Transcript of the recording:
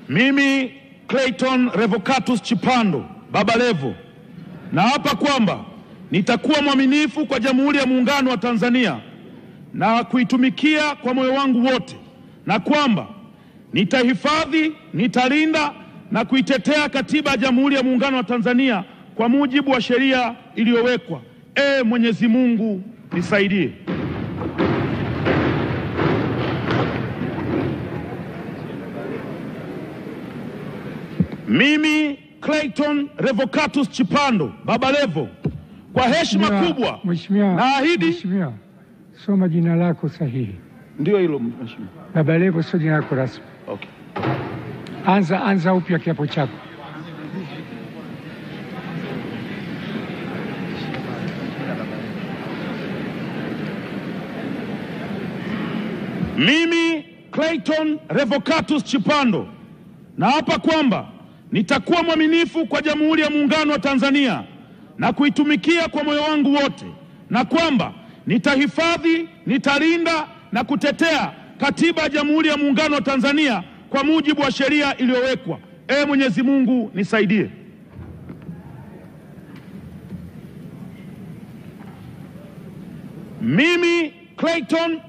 Mimi Clayton Revocatus Chipando Baba Levo naapa kwamba nitakuwa mwaminifu kwa Jamhuri ya Muungano wa Tanzania na kuitumikia kwa moyo wangu wote, na kwamba nitahifadhi, nitalinda na kuitetea Katiba ya Jamhuri ya Muungano wa Tanzania kwa mujibu wa sheria iliyowekwa. Mwenyezi Mungu nisaidie. Mimi Clayton Revocatus Chipando Baba Levo kwa heshima kubwa naahidi. Mheshimiwa, soma jina lako sahihi. Ndio hilo mheshimiwa. Baba Levo sio jina lako rasmi. Okay. Anza upya kiapo chako. Mimi Clayton Revocatus Chipando naapa kwamba nitakuwa mwaminifu kwa Jamhuri ya Muungano wa Tanzania na kuitumikia kwa moyo wangu wote, na kwamba nitahifadhi, nitalinda na kutetea Katiba ya Jamhuri ya Muungano wa Tanzania kwa mujibu wa sheria iliyowekwa. Mwenyezi Mungu nisaidie. Mimi Clayton